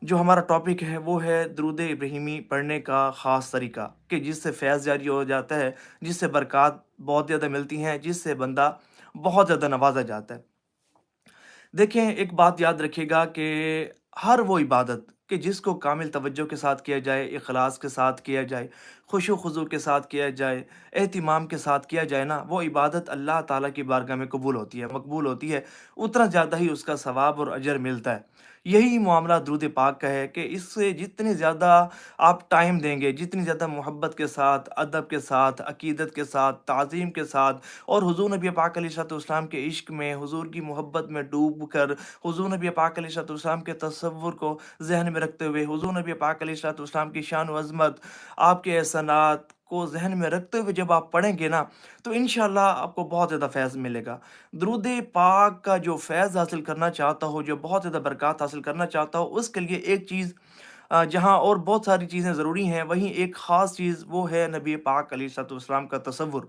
جو ہمارا ٹاپک ہے وہ ہے درود ابراہیمی پڑھنے کا خاص طریقہ، کہ جس سے فیض جاری ہو جاتا ہے، جس سے برکات بہت زیادہ ملتی ہیں، جس سے بندہ بہت زیادہ نوازا جاتا ہے۔ دیکھیں، ایک بات یاد رکھیے گا کہ ہر وہ عبادت کہ جس کو کامل توجہ کے ساتھ کیا جائے، اخلاص کے ساتھ کیا جائے، خشوع و خضوع کے ساتھ کیا جائے، اہتمام کے ساتھ کیا جائے نا، وہ عبادت اللہ تعالیٰ کی بارگاہ میں قبول ہوتی ہے، مقبول ہوتی ہے، اتنا زیادہ ہی اس کا ثواب اور اجر ملتا ہے۔ یہی معاملہ درود پاک کا ہے کہ اس سے جتنی زیادہ آپ ٹائم دیں گے، جتنی زیادہ محبت کے ساتھ، ادب کے ساتھ، عقیدت کے ساتھ، تعظیم کے ساتھ، اور حضور نبی پاک علیہ الصلوۃ والسلام کے عشق میں، حضور کی محبت میں ڈوب کر، حضور نبی پاک علیہ الصلوۃ والسلام کے تصور کو ذہن میں رکھتے ہوئے، حضور نبی پاک علیہ الصلوۃ والسلام کی شان و عظمت، آپ کے احسانات کو ذہن میں رکھتے ہوئے جب آپ پڑھیں گے نا، تو انشاءاللہ آپ کو بہت زیادہ فیض ملے گا۔ درود پاک کا جو فیض حاصل کرنا چاہتا ہو، جو بہت زیادہ برکات حاصل کرنا چاہتا ہو، اس کے لیے ایک چیز، جہاں اور بہت ساری چیزیں ضروری ہیں، وہیں ایک خاص چیز وہ ہے نبی پاک علیہ الصلوۃ والسلام کا تصور،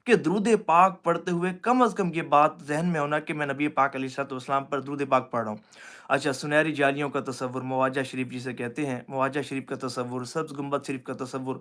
کہ درود پاک پڑھتے ہوئے کم از کم یہ بات ذہن میں ہونا کہ میں نبی پاک علیہ الصلوۃ والسلام پر درود پاک پڑھ رہا ہوں۔ اچھا، سنہری جالیوں کا تصور، مواجہ شریف جسے کہتے ہیں، مواجہ شریف کا تصور، سبز گنبد شریف کا تصور،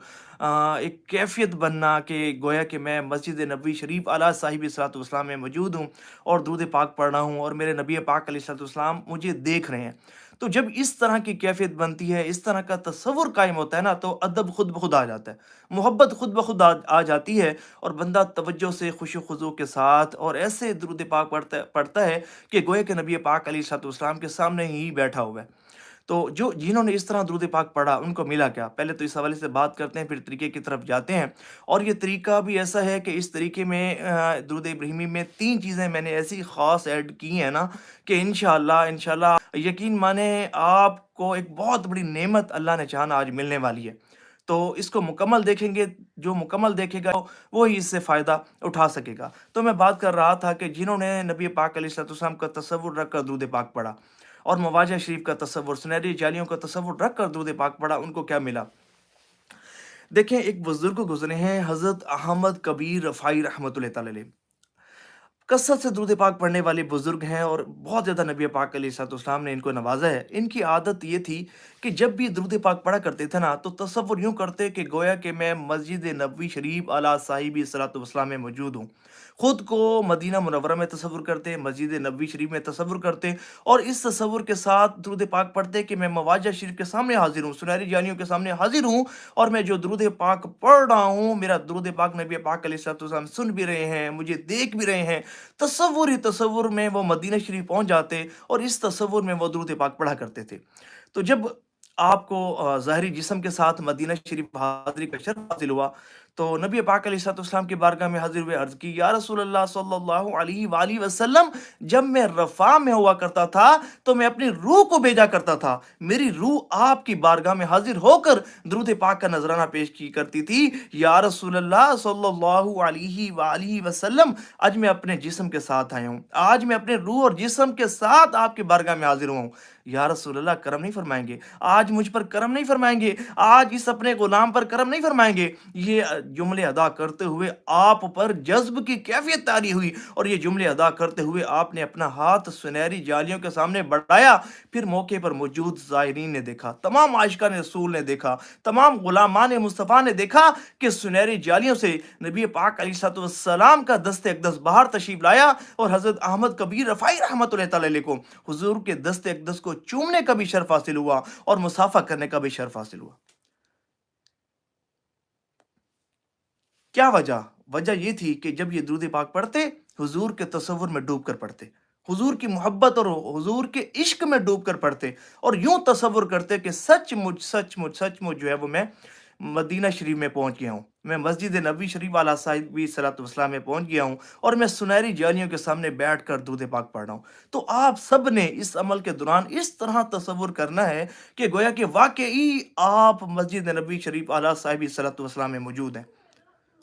ایک کیفیت بننا کہ گویا کہ میں مسجد نبوی شریف اعلیٰ صاحب الصلوۃ والسلام میں موجود ہوں اور درود پاک پڑھ رہا ہوں، اور میرے نبی پاک علیہ الصلوۃ والسلام مجھے دیکھ رہے ہیں۔ تو جب اس طرح کی کیفیت بنتی ہے، اس طرح کا تصور قائم ہوتا ہے نا، تو ادب خود بخود آ جاتا ہے، محبت خود بخود آ جاتی ہے، اور بندہ توجہ سے، خشوع و خضوع کے ساتھ اور ایسے درود پاک پڑھتا ہے کہ گویا کہ نبی پاک علیہ الصلوۃ والسلام کے سامنے ہی بیٹھا ہوا ہے۔ تو جو جنہوں نے اس طرح درود پاک پڑھا ان کو ملا کیا؟ پہلے تو اس حوالے سے بات کرتے ہیں، پھر طریقے کی طرف جاتے ہیں۔ اور یہ طریقہ بھی ایسا ہے کہ اس طریقے میں درود ابراہیمی میں 3 چیزیں میں نے ایسی خاص ایڈ کی ہیں نا، کہ انشاءاللہ یقین مانیں آپ کو ایک بہت بڑی نعمت اللہ نے چاہا آج ملنے والی ہے۔ تو اس کو مکمل دیکھیں گے، جو مکمل دیکھے گا وہی اس سے فائدہ اٹھا سکے گا۔ تو میں بات کر رہا تھا کہ جنہوں نے نبی پاک علیہ الصلوۃ والسلام کا تصور رکھ کر درود پاک پڑھا، اور مواجہ شریف کا تصور، سنہری جالیوں کا تصور رکھ کر درود پاک پڑھا، ان کو کیا ملا؟ دیکھیں، ایک بزرگ گزرے ہیں، حضرت احمد کبیر رفاعی رحمۃ اللہ تعالی علیہ، کثرت سے درود پاک پڑھنے والے بزرگ ہیں، اور بہت زیادہ نبی پاک علیہ الصلوۃ والسلام نے ان کو نوازا ہے۔ ان کی عادت یہ تھی کہ جب بھی درود پاک پڑھا کرتے تھے نا، تو تصور یوں کرتے کہ گویا کہ میں مسجد نبوی شریف اعلیٰ صاحب الصلوۃ والسلام میں موجود ہوں۔ خود کو مدینہ منورہ میں تصور کرتے، مسجد نبوی شریف میں تصور کرتے، اور اس تصور کے ساتھ درود پاک پڑھتے کہ میں مواجہ شریف کے سامنے حاضر ہوں، سنہری جانیوں کے سامنے حاضر ہوں، اور میں جو درود پاک پڑھ رہا ہوں، میرا درود پاک نبی پاک علیہ الصلوۃ والسلام سن بھی رہے ہیں، مجھے دیکھ بھی رہے ہیں۔ تصور ہی تصور میں وہ مدینہ شریف پہنچ جاتے، اور اس تصور میں وہ درود پاک پڑھا کرتے تھے۔ تو جب آپ کو ظاہری جسم کے ساتھ مدینہ شریف حاضری کا شرف حاصل ہوا، تو نبی پاک علیہ الصلوۃ والسلام کی بارگاہ میں حاضر ہوئے، عرض کی، یا رسول اللہ صلی اللہ علیہ وآلہ وسلم، جب میں رفاع میں ہوا کرتا تھا تو میں اپنی روح کو بھیجا کرتا تھا، میری روح آپ کی بارگاہ میں حاضر ہو کر درود پاک کا نذرانہ پیش کی کرتی تھی۔ یا رسول اللہ صلی اللہ علیہ وآلہ وسلم، آج میں اپنے جسم کے ساتھ آیا ہوں، آج میں اپنے روح اور جسم کے ساتھ آپ کی بارگاہ میں حاضر ہوں۔ یا رسول اللہ، کرم نہیں فرمائیں گے؟ آج مجھ پر کرم نہیں فرمائیں گے؟ آج اس اپنے غلام پر کرم نہیں فرمائیں گے؟ یہ جملے ادا کرتے ہوئے آپ پر جذب کی کیفیت طاری ہوئی، اور یہ جملے ادا کرتے ہوئے آپ نے اپنا ہاتھ سنہری جالیوں کے سامنے بڑھایا۔ پھر موقع پر موجود زائرین نے دیکھا، تمام عاشقان رسول نے دیکھا، تمام غلامان مصطفیٰ نے دیکھا کہ سنہری جالیوں سے نبی پاک علیہ الصلوۃ والسلام کا دست اقدس باہر تشریف لایا، اور حضرت احمد کبیر رفاعی رحمۃ اللہ تعالی علیہ کو حضور کے دست اقدس کو چومنے کا بھی شرف حاصل ہوا، اور مصافحہ کرنے کا بھی شرف حاصل ہوا۔ کیا وجہ یہ تھی کہ جب یہ درود پاک پڑھتے، حضور کے تصور میں ڈوب کر پڑھتے، حضور کی محبت اور حضور کے عشق میں ڈوب کر پڑھتے، اور یوں تصور کرتے کہ سچ مچ جو ہے وہ میں مدینہ شریف میں پہنچ گیا ہوں، میں مسجد نبوی شریف اعلیٰ صاحب صلاۃ والسلام میں پہنچ گیا ہوں، اور میں سنہری جانیوں کے سامنے بیٹھ کر درود پاک پڑھ رہا ہوں۔ تو آپ سب نے اس عمل کے دوران اس طرح تصور کرنا ہے کہ گویا کہ واقعی آپ مسجد نبوی شریف اعلیٰ صاحب صلاۃ والسلام میں موجود ہیں،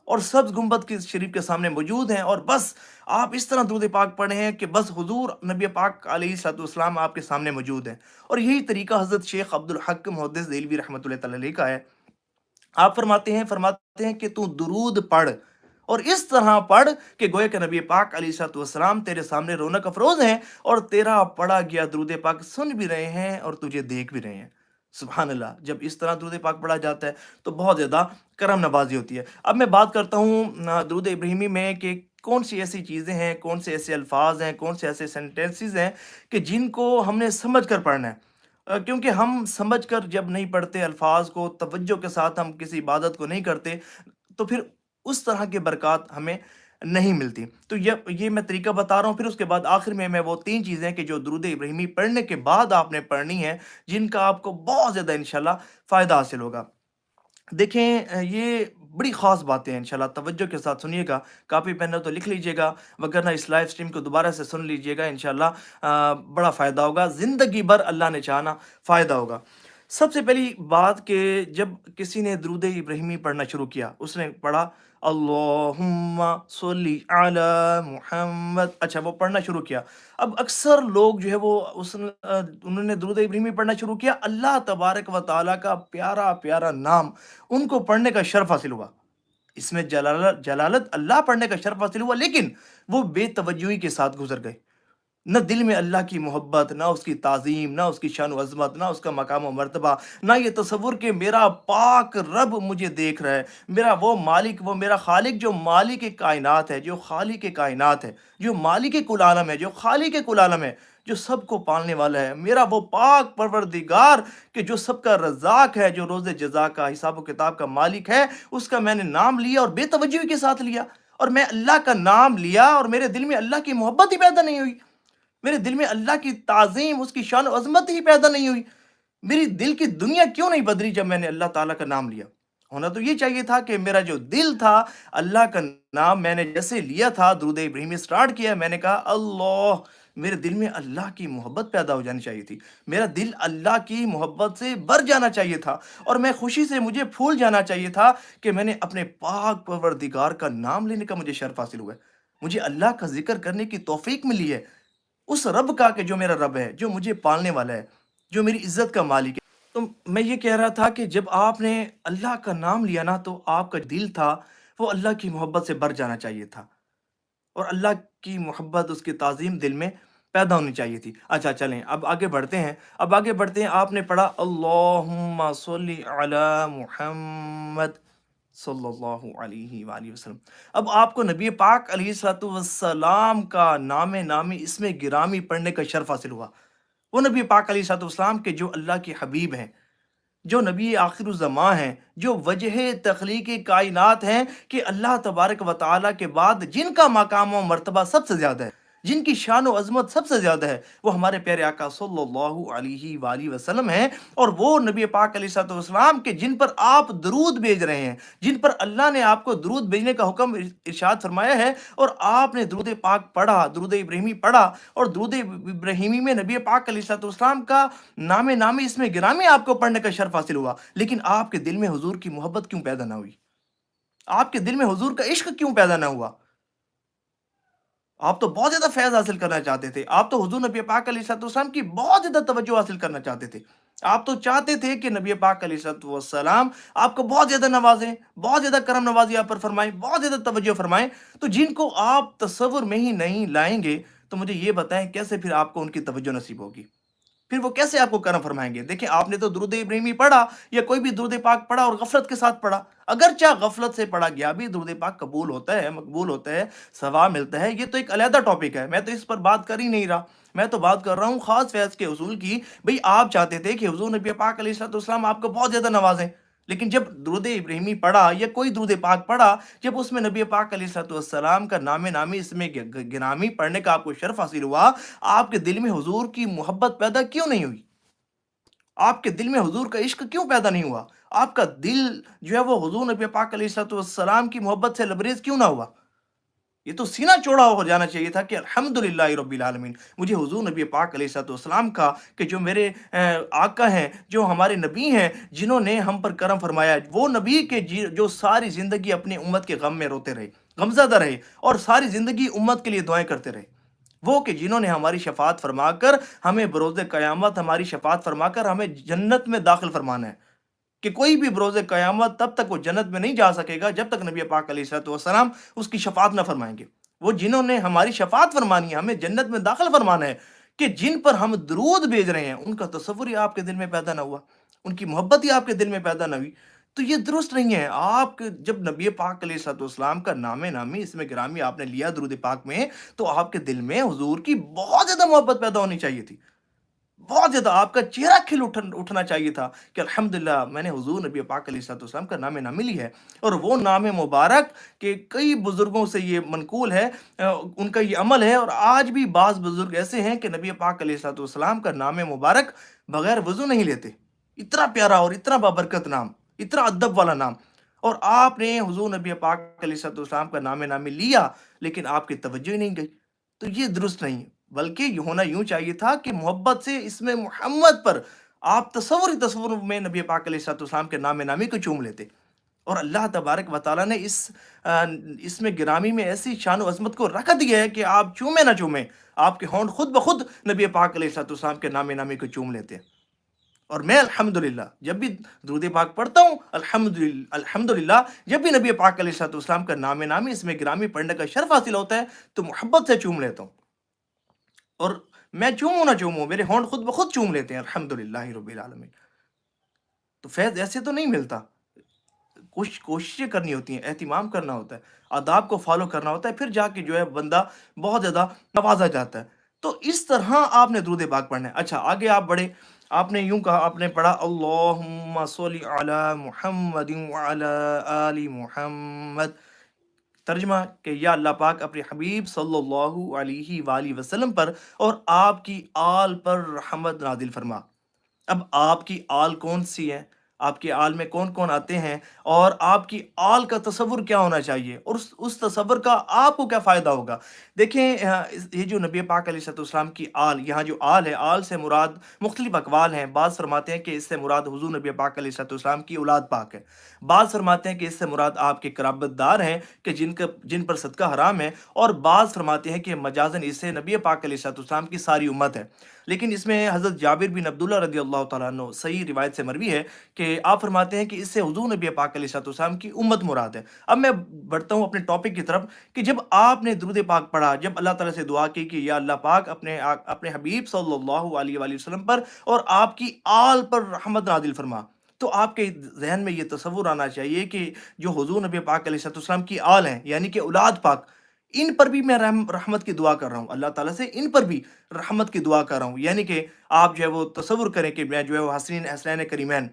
اور سبز گنبد کے شریف کے سامنے موجود ہیں، اور بس آپ اس طرح درود پاک پڑھے ہیں کہ بس حضور نبی پاک علیہ الصلوۃ والسلام آپ کے سامنے موجود ہیں۔ اور یہی طریقہ حضرت شیخ عبد الحق محدث دہلوی رحمۃ اللہ تعالی علیہ کا ہے۔ آپ فرماتے ہیں کہ تو درود پڑھ، اور اس طرح پڑھ کہ گویا کہ نبی پاک علیہ الصلوۃ والسلام تیرے سامنے رونق افروز ہیں، اور تیرا پڑھا گیا درود پاک سن بھی رہے ہیں اور تجھے دیکھ بھی رہے ہیں۔ سبحان اللہ، جب اس طرح درود پاک پڑھا جاتا ہے تو بہت زیادہ کرم نوازی ہوتی ہے۔ اب میں بات کرتا ہوں درود ابراہیمی میں کہ کون سی ایسی چیزیں ہیں، کون سے ایسے الفاظ ہیں، کون سے ایسے سینٹنسز ہیں کہ جن کو ہم نے سمجھ کر پڑھنا ہے۔ کیونکہ ہم سمجھ کر جب نہیں پڑھتے الفاظ کو، توجہ کے ساتھ ہم کسی عبادت کو نہیں کرتے، تو پھر اس طرح کی برکات ہمیں نہیں ملتی۔ تو یہ میں طریقہ بتا رہا ہوں، پھر اس کے بعد آخر میں وہ 3 چیزیں کہ جو درود ابراہیمی پڑھنے کے بعد آپ نے پڑھنی ہے، جن کا آپ کو بہت زیادہ انشاءاللہ فائدہ حاصل ہوگا۔ دیکھیں یہ بڑی خاص باتیں ہیں، انشاءاللہ توجہ کے ساتھ سنیے گا، کاپی پین ہے تو لکھ لیجئے گا، وگرنہ اس لائیو سٹریم کو دوبارہ سے سن لیجئے گا، انشاءاللہ بڑا فائدہ ہوگا، زندگی بھر اللہ نے چاہنا فائدہ ہوگا۔ سب سے پہلی بات کہ جب کسی نے درود ابراہیمی پڑھنا شروع کیا، اس نے پڑھا اللہم صلی علی محمد، اچھا وہ پڑھنا شروع کیا۔ اب اکثر لوگ جو ہے وہ انہوں نے درود ابراہیمی پڑھنا شروع کیا، اللہ تبارک و تعالیٰ کا پیارا پیارا نام ان کو پڑھنے کا شرف حاصل ہوا، اس میں جلالت اللہ پڑھنے کا شرف حاصل ہوا، لیکن وہ بے توجہی کے ساتھ گزر گئے، نہ دل میں اللہ کی محبت، نہ اس کی تعظیم، نہ اس کی شان و عظمت، نہ اس کا مقام و مرتبہ، نہ یہ تصور کہ میرا پاک رب مجھے دیکھ رہا ہے، میرا وہ مالک، وہ میرا خالق جو مالک کائنات ہے، جو خالق کائنات ہے، جو مالک کل عالم ہے، جو خالق کل عالم ہے، جو سب کو پالنے والا ہے، میرا وہ پاک پروردگار کہ جو سب کا رزاق ہے، جو روز جزا کا، حساب و کتاب کا مالک ہے، اس کا میں نے نام لیا اور بے توجہی کے ساتھ لیا، اور میں اللہ کا نام لیا اور میرے دل میں اللہ کی محبت ہی پیدا نہیں ہوئی، میرے دل میں اللہ کی تعظیم، اس کی شان و عظمت ہی پیدا نہیں ہوئی، میری دل کی دنیا کیوں نہیں بدلی جب میں نے اللہ تعالیٰ کا نام لیا؟ ہونا تو یہ چاہیے تھا کہ میرا جو دل تھا، اللہ کا نام میں نے جیسے لیا تھا، درود ابراہیمی سٹارٹ کیا، میں نے کہا اللہ، میرے دل میں اللہ کی محبت پیدا ہو جانی چاہیے تھی، میرا دل اللہ کی محبت سے بھر جانا چاہیے تھا، اور میں خوشی سے مجھے پھول جانا چاہیے تھا کہ میں نے اپنے پاک پروردگار کا نام لینے کا مجھے شرف حاصل ہوا ہے، مجھے اللہ کا ذکر کرنے کی توفیق ملی ہے، اس رب کا کہ جو میرا رب ہے، جو مجھے پالنے والا ہے، جو میری عزت کا مالک ہے۔ تو میں یہ کہہ رہا تھا کہ جب آپ نے اللہ کا نام لیا نا، تو آپ کا دل تھا وہ اللہ کی محبت سے بھر جانا چاہیے تھا، اور اللہ کی محبت، اس کی تعظیم دل میں پیدا ہونی چاہیے تھی۔ اچھا چلیں اب آگے بڑھتے ہیں، آپ نے پڑھا اللہم صلی علی محمد صلی اللہ علیہ وآلہ وسلم۔ اب آپ کو نبی پاک علیہ الصلوۃ والسلام کا نام نامی اسم گرامی پڑھنے کا شرف حاصل ہوا، وہ نبی پاک علیہ الصلوۃ والسلام کے جو اللہ کے حبیب ہیں، جو نبی آخر الزماں ہیں، جو وجہ تخلیق کائنات ہیں، کہ اللہ تبارک و تعالیٰ کے بعد جن کا مقام و مرتبہ سب سے زیادہ ہے، جن کی شان و عظمت سب سے زیادہ ہے، وہ ہمارے پیارے آقا صلی اللہ علیہ وآلہ وسلم ہیں، اور وہ نبی پاک علیہ الصلوۃ والسلام کے جن پر آپ درود بھیج رہے ہیں، جن پر اللہ نے آپ کو درود بھیجنے کا حکم ارشاد فرمایا ہے، اور آپ نے درود پاک پڑھا، درود ابراہیمی پڑھا، اور درود ابراہیمی میں نبی پاک علیہ الصلوۃ والسلام کا نام نامی اس میں گرامی آپ کو پڑھنے کا شرف حاصل ہوا، لیکن آپ کے دل میں حضور کی محبت کیوں پیدا نہ ہوئی؟ آپ کے دل میں حضور کا عشق کیوں پیدا نہ ہوا؟ آپ تو بہت زیادہ فیض حاصل کرنا چاہتے تھے، آپ تو حضور نبی پاک علیہ الصلوۃ والسلام کی بہت زیادہ توجہ حاصل کرنا چاہتے تھے، آپ تو چاہتے تھے کہ نبی پاک علیہ الصلوۃ والسلام آپ کو بہت زیادہ نوازیں، بہت زیادہ کرم نوازی آپ پر فرمائیں، بہت زیادہ توجہ فرمائیں، تو جن کو آپ تصور میں ہی نہیں لائیں گے، تو مجھے یہ بتائیں کیسے پھر آپ کو ان کی توجہ نصیب ہوگی؟ پھر وہ کیسے آپ کو کرم فرمائیں گے؟ دیکھیں آپ نے تو درود ابراہیمی پڑھا یا کوئی بھی درود پاک پڑھا اور غفلت کے ساتھ پڑھا، اگرچہ غفلت سے پڑھا گیا بھی درود پاک قبول ہوتا ہے، مقبول ہوتا ہے، ثواب ملتا ہے، یہ تو ایک علیحدہ ٹاپک ہے، میں تو اس پر بات کر ہی نہیں رہا، میں تو بات کر رہا ہوں خاص فیض کے حصول کی۔ بھئی آپ چاہتے تھے کہ حضور نبی پاک علیہ الصلوۃ والسلام آپ کو بہت زیادہ نوازیں، لیکن جب درود ابراہیمی پڑھا یا کوئی درود پاک پڑھا، جب اس میں نبی پاک علیہ الصلوۃ والسلام کا نام نامی اس میں گرامی پڑھنے کا آپ کو شرف حاصل ہوا، آپ کے دل میں حضور کی محبت پیدا کیوں نہیں ہوئی؟ آپ کے دل میں حضور کا عشق کیوں پیدا نہیں ہوا؟ آپ کا دل جو ہے وہ حضور نبی پاک علیہ الصلوۃ والسلام کی محبت سے لبریز کیوں نہ ہوا؟ یہ تو سینہ چوڑا ہو جانا چاہیے تھا کہ الحمدللہ رب العالمین، مجھے حضور نبی پاک علیہ الصلوۃ والسلام کا کہ جو میرے آقا ہیں، جو ہمارے نبی ہیں، جنہوں نے ہم پر کرم فرمایا، وہ نبی کے جو ساری زندگی اپنی امت کے غم میں روتے رہے، غمزدہ رہے، اور ساری زندگی امت کے لیے دعائیں کرتے رہے، وہ کہ جنہوں نے ہماری شفاعت فرما کر ہمیں بروز قیامت ہماری شفاعت فرما کر ہمیں جنت میں داخل فرمانا ہے، کہ کوئی بھی بروز قیامت تب تک وہ جنت میں نہیں جا سکے گا جب تک نبی پاک علیہ الصلوۃ والسلام اس کی شفاعت نہ فرمائیں گے، وہ جنہوں نے ہماری شفاعت فرمانی ہے، ہمیں جنت میں داخل فرمانا ہے، کہ جن پر ہم درود بھیج رہے ہیں ان کا تصور ہی آپ کے دل میں پیدا نہ ہوا، ان کی محبت ہی آپ کے دل میں پیدا نہ ہوئی، تو یہ درست نہیں ہے۔ آپ جب نبی پاک علیہ الصلوۃ والسلام کا نام نامی اسم گرامی آپ نے لیا درود پاک میں، تو آپ کے دل میں حضور کی بہت زیادہ محبت پیدا ہونی چاہیے تھی، بہت زیادہ آپ کا چہرہ اٹھنا چاہیہ تھا کہ الحمدللہ میں نے حضور نبی پاک علیہ الصلوۃ والسلام کا نام نامی لی ہے۔ اور وہ نام مبارک کہ کئی بزرگوں سے یہ منقول ہے، ان کا یہ عمل ہے، اور آج بھی بعض بزرگ ایسے ہیں کہ نبی پاک علیہ الصلوۃ والسلام کا نام مبارک بغیر وضو نہیں لیتے۔ اتنا پیارا اور اتنا بابرکت نام، اتنا ادب والا نام، اور آپ نے حضور نبی پاک علیہ الصلوۃ والسلام کا نام نامی لیا، لیکن آپ کی توجہ ہی نہیں گئی، تو یہ درست نہیں، بلکہ یہ ہونا یوں چاہیے تھا کہ محبت سے اسم محمد پر آپ تصور میں نبی پاک علیہ الصلوۃ والسلام کے نام نامی کو چوم لیتے۔ اور اللہ تبارک و تعالیٰ نے اس میں گرامی میں ایسی شان و عظمت کو رکھ دیا ہے کہ آپ چومیں نہ چومیں، آپ کے ہونٹ خود بخود نبی پاک علیہ الصلوۃ والسلام کے نام نامی کو چوم لیتے ہیں۔ اور میں الحمدللہ جب بھی درود پاک پڑھتا ہوں، الحمدللہ جب بھی نبی پاک علیہ الصلوۃ والسلام کا نام نامی اس میں گرامی پڑھنے کا شرف حاصل ہوتا ہے تو محبت سے چوم لیتا ہوں، اور میں چوموں نہ چوموں میرے ہونٹ خود بخود چوم لیتے ہیں الحمدللہ رب العالمین۔ تو فیض ایسے تو نہیں ملتا، کوششیں کرنی ہوتی ہیں، اہتمام کرنا ہوتا ہے، آداب کو فالو کرنا ہوتا ہے، پھر جا کے جو ہے بندہ بہت زیادہ نوازا جاتا ہے۔ تو اس طرح آپ نے درود پاک پڑھنا ہے۔ اچھا آگے آپ بڑھے، آپ نے یوں کہا، آپ نے پڑھا اللہم صلی علی محمد وعلی آل محمد، ترجمہ کہ یا اللہ پاک اپنے حبیب صلی اللہ علیہ وآلہ وسلم پر اور آپ کی آل پر رحمت نازل فرما۔ اب آپ کی آل کون سی ہے، آپ کی آل میں کون کون آتے ہیں، اور آپ کی آل کا تصور کیا ہونا چاہیے، اور اس تصور کا آپ کو کیا فائدہ ہوگا۔ دیکھیں یہ جو نبی پاک علیہ الصلوۃ والسلام کی آل، یہاں جو آل ہے، آل سے مراد مختلف اقوال ہیں، بعض فرماتے ہیں کہ اس سے مراد حضور نبی پاک علیہ الصلوۃ والسلام کی اولاد پاک ہے، بعض فرماتے ہیں کہ اس سے مراد آپ کے قرابت دار ہیں کہ جن پر صدقہ حرام ہے، اور بعض فرماتے ہیں کہ مجازن اس سے نبی پاک علیہ الصلوۃ والسلام کی ساری امت ہے۔ لیکن اس میں حضرت جابر بن عبداللہ رضی اللہ تعالیٰ عنہ صحیح روایت سے مروی ہے کہ آپ فرماتے ہیں کہ اس سے حضور نبی پاک علیہ الصلوۃ والسلام کی امت مراد ہے۔ اب میں بڑھتا ہوں اپنے ٹاپک کی طرف کہ جب آپ نے درود پاک پڑھا، جب اللہ تعالیٰ سے دعا کی کہ یا اللہ پاک اپنے حبیب صلی اللہ علیہ وآلہ وسلم پر اور آپ کی آل پر رحمت نازل فرما، تو آپ کے ذہن میں یہ تصور آنا چاہیے کہ جو حضور نبی پاک علیہ الصلوۃ والسلام کی آل ہیں، یعنی کہ اولاد پاک، ان پر بھی میں رحمت کی دعا کر رہا ہوں، اللہ تعالیٰ سے ان پر بھی رحمت کی دعا کر رہا ہوں، یعنی کہ آپ جو ہے وہ تصور کریں کہ میں جو ہے وہ حسنین کریمین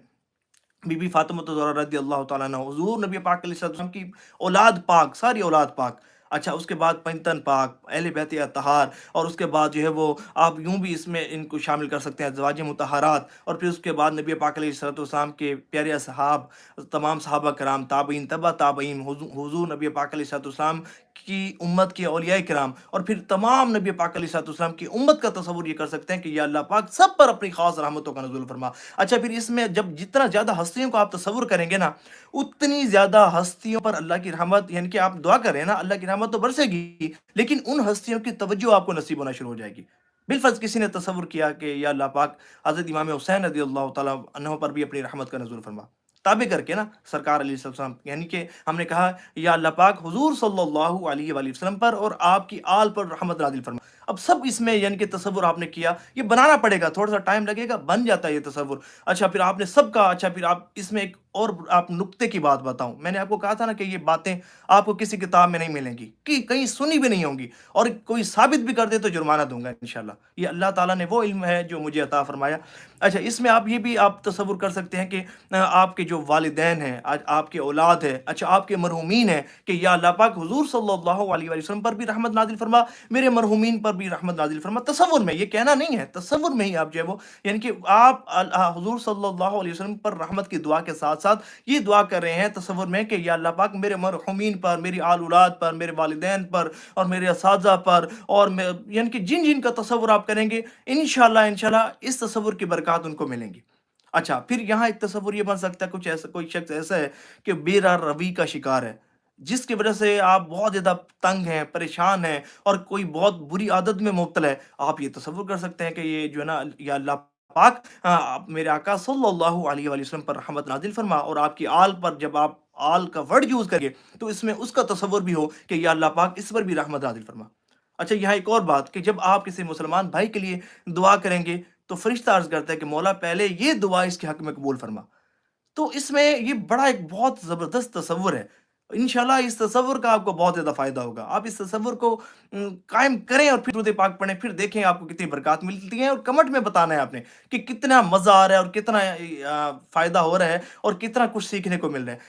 بی بی فاطمہ الزہرا رضی اللہ تعالیٰ عنہ، حضور نبی پاک علیہ الصلوۃ والسلام کی اولاد پاک، ساری اولاد پاک، اچھا اس کے بعد پنجتن پاک، اہل بیت اطہار، اور اس کے بعد جو ہے وہ آپ یوں بھی اس میں ان کو شامل کر سکتے ہیں ازواج مطہرات، اور پھر اس کے بعد نبی پاک علیہ الصلوۃ والسلام کے پیارے اصحاب، تمام صحابہ کرام، تابعین، تبع تابعین، حضور نبی پاک علیہ الصلوۃ والسلام کی امت کے اولیاء کرام، اور پھر تمام نبی پاک علیہ الصلوۃ والسلام کی امت کا تصور یہ کر سکتے ہیں کہ یا اللہ پاک سب پر اپنی خاص رحمتوں کا نزول فرما۔ اچھا پھر اس میں جب جتنا زیادہ ہستیوں کو آپ تصور کریں گے نا، اتنی زیادہ ہستیوں پر اللہ کی رحمت، یعنی کہ آپ دعا کر رہے ہیں نا اللہ کی رحمت تو برسے گی، لیکن ان ہستیوں کی توجہ آپ کو نصیب ہونا شروع ہو جائے گی۔ بالفرض کسی نے تصور کیا کہ یا اللہ پاک حضرت امام حسین رضی اللہ تعالیٰ عنہ پر بھی اپنی رحمت کا نزول فرما، تابع کر کے نا سرکار علیہ السلام، یعنی کہ ہم نے کہا یا اللہ پاک حضور صلی اللہ علیہ وآلہ وسلم پر اور آپ کی آل پر رحمت نازل فرما۔ اب سب اس میں یعنی کہ تصور آپ نے کیا، یہ بنانا پڑے گا، تھوڑا سا ٹائم لگے گا، بن جاتا ہے یہ تصور۔ اچھا پھر آپ نے سب کا، اچھا پھر آپ اس میں ایک اور آپ نقطے کی بات بتاؤں، میں نے آپ کو کہا تھا نا کہ یہ باتیں آپ کو کسی کتاب میں نہیں ملیں گی، کہ کہیں سنی بھی نہیں ہوں گی، اور کوئی ثابت بھی کر دے تو جرمانہ دوں گا انشاءاللہ۔ یہ اللہ تعالیٰ نے وہ علم ہے جو مجھے عطا فرمایا۔ اچھا اس میں آپ یہ بھی آپ تصور کر سکتے ہیں کہ آپ کے جو والدین ہیں، آج آپ کے اولاد ہے، اچھا آپ کے مرحومین ہیں، کہ یا اللہ پاک حضور صلی اللہ علیہ وآلہ وسلم پر بھی رحمت نازل فرما، میرے مرحومین پر بھی رحمت نازل فرما۔ تصور میں، یہ کہنا نہیں ہے، تصور میں ہی آپ جو ہے وہ، یعنی کہ آپ حضور صلی اللہ علیہ وسلم پر رحمت کی دعا کے ساتھ ساتھ یہ دعا کر رہے ہیں تصور میں کہ یا اللہ پاک میرے مرحومین پر، میری آل اولاد پر، میرے والدین پر، اور میرے اساتذہ پر، اور یعنی کہ جن جن کا تصور آپ کریں گے انشاءاللہ اس تصور کی برکات ان کو ملیں گی۔ اچھا پھر یہاں ایک تصور یہ بن سکتا ہے، کچھ ایسا، کوئی شخص ایسا ہے کہ بے راہ روی کا شکار ہے، جس کی وجہ سے آپ بہت زیادہ تنگ ہیں، پریشان ہیں، اور کوئی بہت بری عادت میں مبتلا ہے۔ آپ یہ تصور کر سکتے ہیں کہ یہ جو ہے نا یا اللہ پاک میرے آقا صلی اللہ علیہ وآلہ وسلم پر رحمت نازل فرما، اور آپ کی آل پر جب آپ آل کا ورڈ یوز کریں تو اس میں اس کا تصور بھی ہو کہ یا اللہ پاک اس پر بھی رحمت نازل فرما۔ اچھا یہاں ایک اور بات کہ جب آپ کسی مسلمان بھائی کے لیے دعا کریں گے تو فرشتہ عرض کرتا ہے کہ مولا پہلے یہ دعا اس کے حق میں قبول فرما۔ تو اس میں یہ بڑا ایک بہت زبردست تصور ہے۔ انشاءاللہ اس تصور کا آپ کو بہت زیادہ فائدہ ہوگا۔ آپ اس تصور کو قائم کریں اور پھر درود پاک پڑھیں، پھر دیکھیں آپ کو کتنی برکات ملتی ہیں، اور کمنٹ میں بتانا ہے آپ نے کہ کتنا مزہ آ رہا ہے اور کتنا فائدہ ہو رہا ہے اور کتنا کچھ سیکھنے کو مل رہا ہے۔